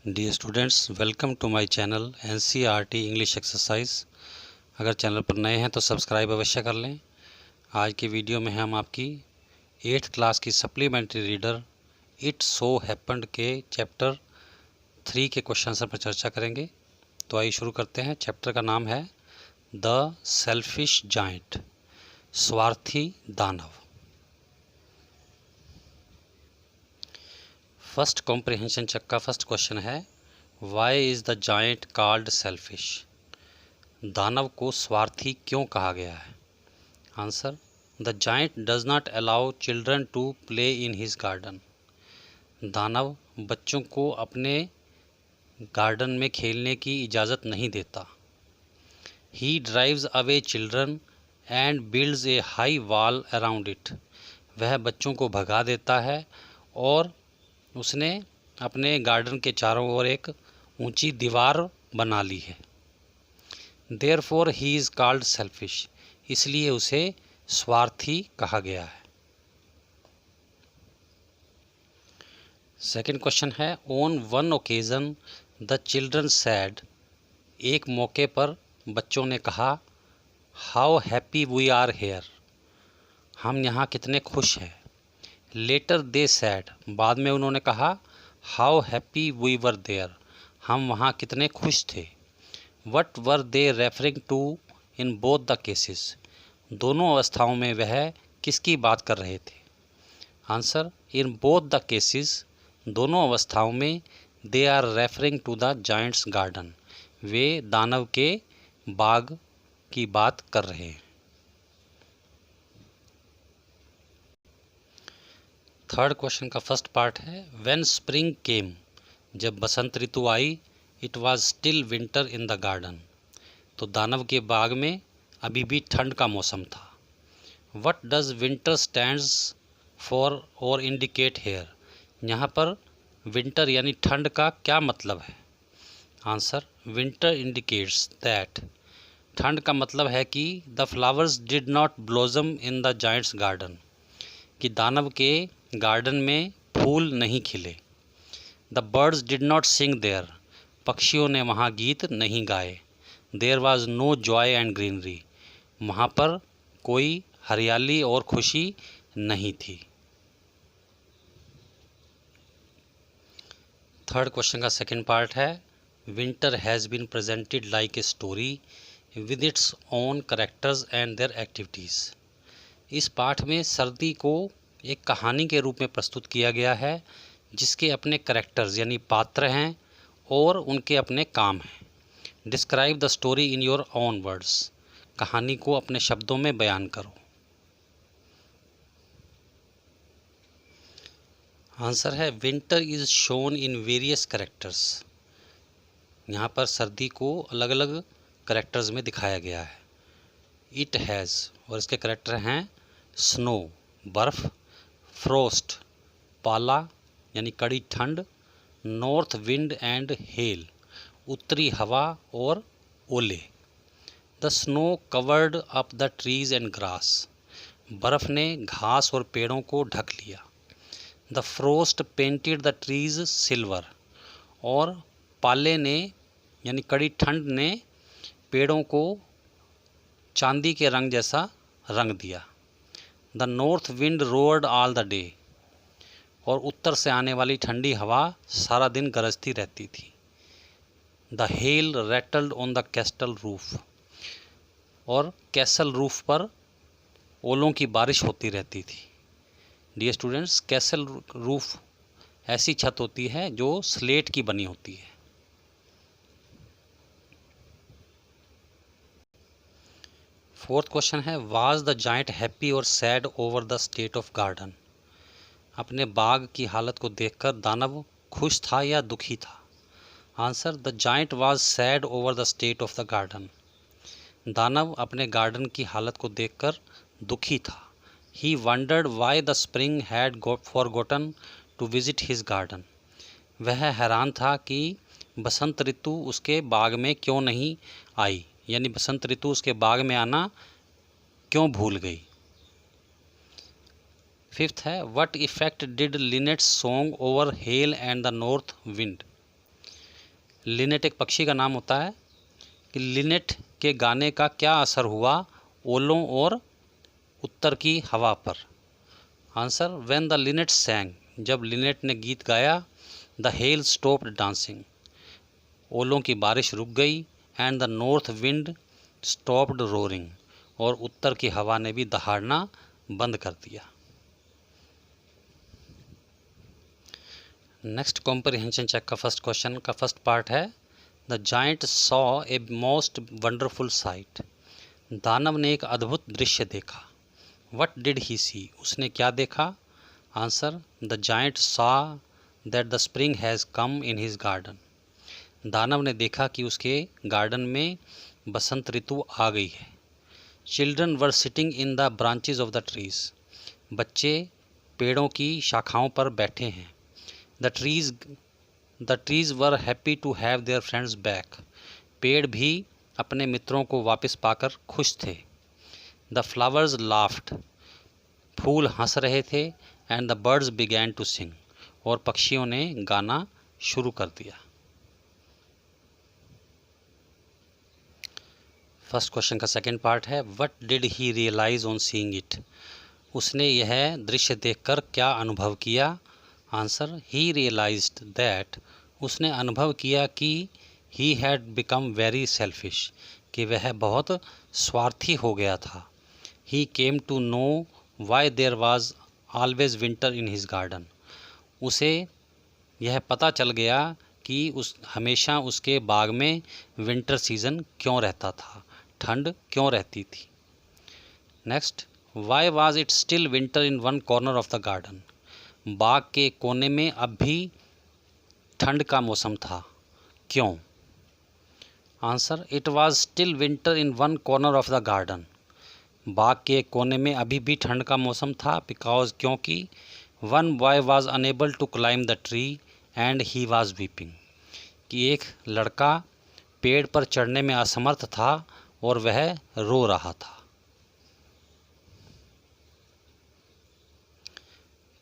Dear students, welcome to my channel NCERT English exercise. अगर channel पर नए हैं तो सब्सक्राइब अवश्य कर लें। आज की वीडियो में हम आपकी 8th क्लास की supplementary reader it so happened के चैप्टर 3 के क्वेश्चन आंसर पर चर्चा करेंगे। तो आइए शुरू करते हैं। चैप्टर का नाम है द सेल्फिश जायंट, स्वार्थी दानव। फर्स्ट कॉम्प्रिहेंशन चेक का फर्स्ट क्वेश्चन है, why is the giant called selfish? दानव को स्वार्थी क्यों कहा गया है? Answer, the giant does not allow children to play in his garden. दानव बच्चों को अपने गार्डन में खेलने की इजाज़त नहीं देता। ही drives away children and builds A high wall around it. वह बच्चों को भगा देता है और उसने अपने गार्डन के चारों ओर एक ऊंची दीवार बना ली है। Therefore he is called selfish, इसलिए उसे स्वार्थी कहा गया है। सेकंड क्वेश्चन है, on one occasion the children said. एक मौके पर बच्चों ने कहा, how happy we are here. हम यहाँ कितने खुश हैं। लेटर दे सैड, बाद में उन्होंने कहा, how happy we were there. हम वहाँ कितने खुश थे। What were they referring to in both the cases. दोनों अवस्थाओं में वह किसकी बात कर रहे थे? Answer, in both the cases, दोनों अवस्थाओं में they are referring to the giants garden. वे दानव के बाग की बात कर रहे हैं। थर्ड क्वेश्चन का फर्स्ट पार्ट है, व्हेन स्प्रिंग केम। जब बसंत ऋतु आई, it was still winter in the garden. तो दानव के बाग में अभी भी ठंड का मौसम था। What does winter stands for और इंडिकेट हेयर। यहाँ पर विंटर यानी ठंड का क्या मतलब है? Answer, winter indicates that. ठंड का मतलब है कि the flowers did not blossom in the giants garden, कि दानव के गार्डन में फूल नहीं खिले। The birds did not sing there, पक्षियों ने वहाँ गीत नहीं गाए। There was no joy and greenery, वहाँ पर कोई हरियाली और खुशी नहीं थी। थर्ड क्वेश्चन का सेकंड पार्ट है, winter has been presented like a story with its own characters and their activities. इस पाठ में सर्दी को एक कहानी के रूप में प्रस्तुत किया गया है, जिसके अपने करेक्टर्स यानी पात्र हैं और उनके अपने काम हैं। Describe the story in your own words. कहानी को अपने शब्दों में बयान करो। आंसर है, winter is shown in various characters. यहाँ पर सर्दी को अलग अलग करेक्टर्स में दिखाया गया है। इट हैज़, और इसके करेक्टर हैं स्नो बर्फ़, फ्रोस्ट पाला यानी कड़ी ठंड, नॉर्थ विंड एंड हेल उत्तरी हवा और ओले। The snow covered up the trees and grass, बर्फ़ ने घास और पेड़ों को ढक लिया। The frost painted the trees silver, और पाले ने यानी कड़ी ठंड ने पेड़ों को चांदी के रंग जैसा रंग दिया। The north wind roared all the day, और उत्तर से आने वाली ठंडी हवा सारा दिन गरजती रहती थी। The hell rattled on the castle roof, और कैसल रूफ पर ओलों की बारिश होती रहती थी। डियर स्टूडेंट्स, कैसल रूफ ऐसी छत होती है जो स्लेट की बनी होती है। फोर्थ क्वेश्चन है, वाज द जायंट हैप्पी और sad over the state of garden. अपने बाग की हालत को देखकर दानव खुश था या दुखी था? Answer, the giant was sad over the state of the garden. दानव अपने गार्डन की हालत को देखकर दुखी था। He wondered why the spring had forgotten to visit his garden. वह हैरान था कि बसंत ऋतु उसके बाग में क्यों नहीं आई, यानी बसंत ऋतु उसके बाग में आना क्यों भूल गई। फिफ्थ है, what effect did linnets song over hail and the north wind. Linnet एक पक्षी का नाम होता है कि लिनेट के गाने का क्या असर हुआ ओलों और उत्तर की हवा पर। आंसर, व्हेन द लिनेट सैंग, जब लिनेट ने गीत गाया, द हेल स्टॉप्ड डांसिंग, ओलों की बारिश रुक गई, and the north wind stopped roaring, और उत्तर की हवा ने भी दहाड़ना बंद कर दिया। नेक्स्ट कॉम्प्रिहेंशन चेक का फर्स्ट क्वेश्चन का फर्स्ट पार्ट है, the giant saw a most wonderful site, दानव ने एक अद्भुत दृश्य देखा। व्हाट डिड ही सी, उसने क्या देखा। Answer, the giant saw that the spring has come in his garden, दानव ने देखा कि उसके गार्डन में बसंत ऋतु आ गई है। Children were sitting in the branches of the trees, बच्चे पेड़ों की शाखाओं पर बैठे हैं। The trees were happy to have their friends back, पेड़ भी अपने मित्रों को वापस पाकर खुश थे। द फ्लावर्स लाफ्ड, फूल हंस रहे थे। And the birds began to sing, और पक्षियों ने गाना शुरू कर दिया। फर्स्ट क्वेश्चन का सेकंड पार्ट है, what did he realise on seeing it, उसने यह दृश्य देखकर क्या अनुभव किया। आंसर, ही रियलाइज्ड दैट, उसने अनुभव किया कि he had become very selfish, कि वह बहुत स्वार्थी हो गया था। He came to know why there was always winter in his garden, उसे यह पता चल गया कि हमेशा उसके बाग में विंटर सीजन क्यों रहता था, ठंड क्यों रहती थी। Next, why was it still winter in one corner of the garden, बाग के कोने में अब भी ठंड का मौसम था, क्यों। Answer, it was still winter in one corner of the garden, बाग के कोने में अभी भी ठंड का मौसम था, बिकॉज, क्योंकि one boy was unable to climb the tree and he was weeping, कि एक लड़का पेड़ पर चढ़ने में असमर्थ था और वह रो रहा था।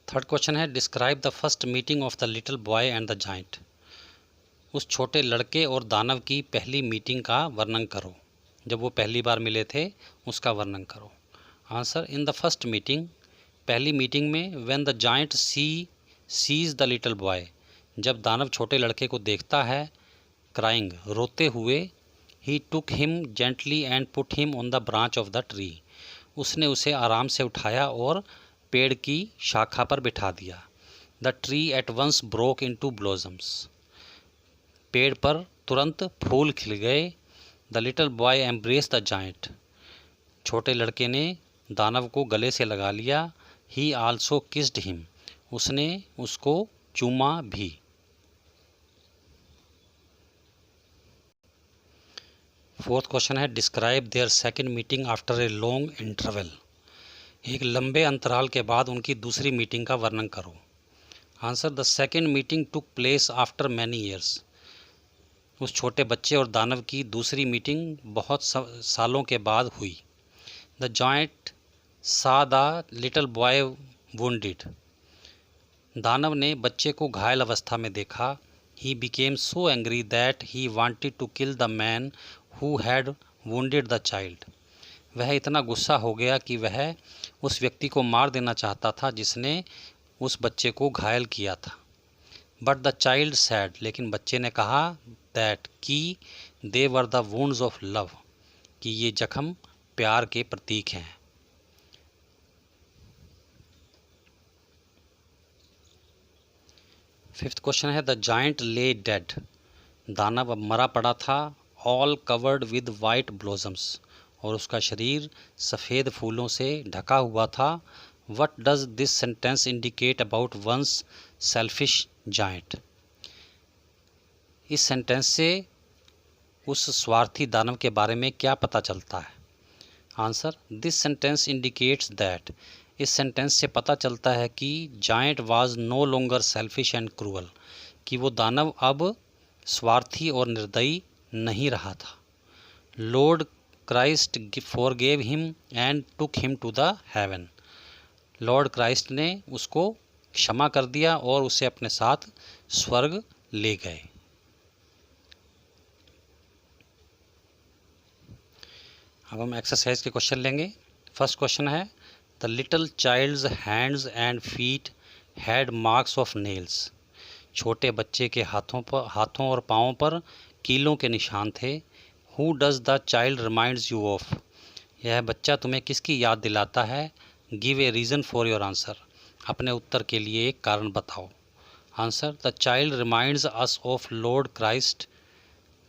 थर्ड क्वेश्चन है, describe the first meeting of the little boy and the giant, उस छोटे लड़के और दानव की पहली मीटिंग का वर्णन करो, जब वो पहली बार मिले थे उसका वर्णन करो। Answer, in the first meeting, पहली मीटिंग में, when the giant sees the little boy, जब दानव छोटे लड़के को देखता है, क्राइंग, रोते हुए, he took him gently and put him on the branch of the tree, उसने उसे आराम से उठाया और पेड़ की शाखा पर बिठा दिया। The tree at once broke into blossoms, पेड़ पर तुरंत फूल खिल गए। The little boy embrace the giant, छोटे लड़के ने दानव को गले से लगा लिया। ही आल्सो किस्ड हिम, उसने उसको चूमा भी। फोर्थ क्वेश्चन है, describe their second meeting after a long interval, एक लंबे अंतराल के बाद उनकी दूसरी मीटिंग का वर्णन करो। Answer, the second meeting took place after many years, उस छोटे बच्चे और दानव की दूसरी मीटिंग बहुत सालों के बाद हुई। The giant saw the little boy wounded, दानव ने बच्चे को घायल अवस्था में देखा। He became so angry that he wanted to kill the man who had wounded the child, वह इतना गुस्सा हो गया कि वह उस व्यक्ति को मार देना चाहता था जिसने उस बच्चे को घायल किया था। बट द चाइल्ड सैड, लेकिन बच्चे ने कहा, दैट, कि they were the wounds of love, कि ये जख्म प्यार के प्रतीक हैं। फिफ्थ क्वेश्चन है, द जायंट ले डेड, दानव अब मरा पड़ा था। All covered with white blossoms, और उसका शरीर सफ़ेद फूलों से ढका हुआ था। What does this sentence indicate about once selfish giant, इस सेंटेंस से उस स्वार्थी दानव के बारे में क्या पता चलता है। Answer, this sentence indicates that, इस सेंटेंस से पता चलता है कि giant was no longer selfish and cruel, कि वो दानव अब स्वार्थी और निर्दयी नहीं रहा था। Lord Christ forgave him and took him to the heaven, Lord Christ ने उसको क्षमा कर दिया और उसे अपने साथ स्वर्ग ले गए। अब हम एक्सरसाइज के क्वेश्चन लेंगे। फर्स्ट क्वेश्चन है, the little child's hands and feet had marks of nails. छोटे बच्चे के हाथों और पाँवों पर कीलों के निशान थे। Who does the child reminds you of. यह बच्चा तुम्हें किसकी याद दिलाता है। Give a reason for your answer. अपने उत्तर के लिए एक कारण बताओ। Answer, the child reminds us of Lord Christ.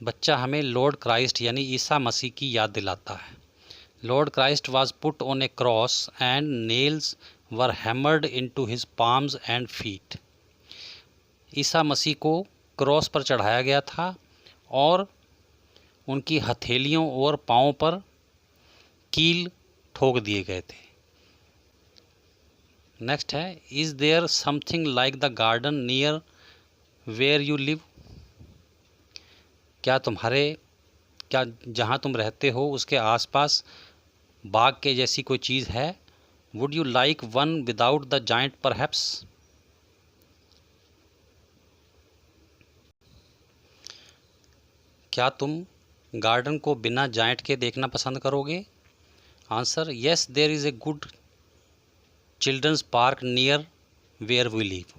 बच्चा हमें लॉर्ड क्राइस्ट यानी ईसा मसीह की याद दिलाता है। Lord Christ was put on a cross and nails were hammered into his palms and feet. ईसा मसीह को क्रॉस पर चढ़ाया गया था और उनकी हथेलियों और पाँवों पर कील ठोक दिए गए थे। नेक्स्ट है, is there something like the garden near where you live. क्या जहाँ तुम रहते हो उसके आसपास बाग के जैसी कोई चीज़ है। Would you like one without the giant perhaps. क्या तुम गार्डन को बिना जाइंट के देखना पसंद करोगे। Answer, yes there is a good children's park near where we live.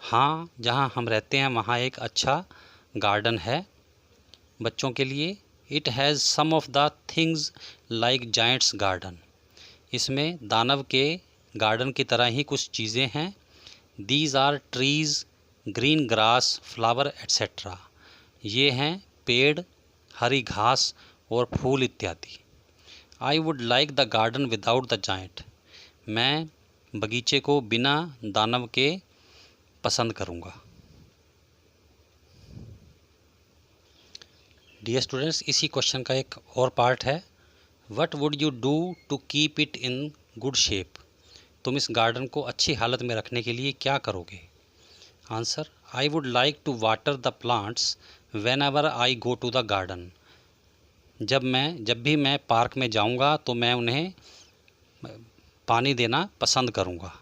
हाँ, जहाँ हम रहते हैं वहाँ एक अच्छा गार्डन है बच्चों के लिए। It has some of the things like giant's garden. इसमें दानव के गार्डन की तरह ही कुछ चीज़ें हैं। These are trees, green grass, flower etcetera. ये हैं पेड़, हरी घास और फूल इत्यादि। I would like the garden without the giant. मैं बगीचे को बिना दानव के पसंद करूँगा। डियर स्टूडेंट्स, इसी क्वेश्चन का एक और पार्ट है, what would you do to keep it in good shape. तुम इस गार्डन को अच्छी हालत में रखने के लिए क्या करोगे। Answer, I would like to water the plants whenever I go to the garden. जब भी मैं पार्क में जाऊंगा तो मैं उन्हें पानी देना पसंद करूंगा।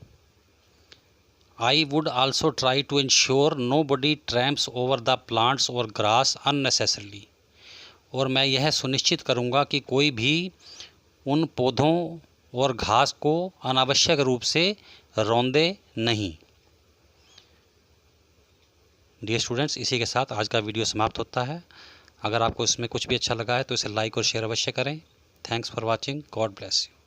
I would also try to ensure nobody tramps over the plants और ग्रास अननेसेसरली। और मैं यह सुनिश्चित करूंगा कि कोई भी उन पौधों और घास को अनावश्यक रूप से रौंदे नहीं। डियर स्टूडेंट्स, इसी के साथ आज का वीडियो समाप्त होता है। अगर आपको इसमें कुछ भी अच्छा लगा है तो इसे लाइक और शेयर अवश्य करें। Thanks for watching. God bless you.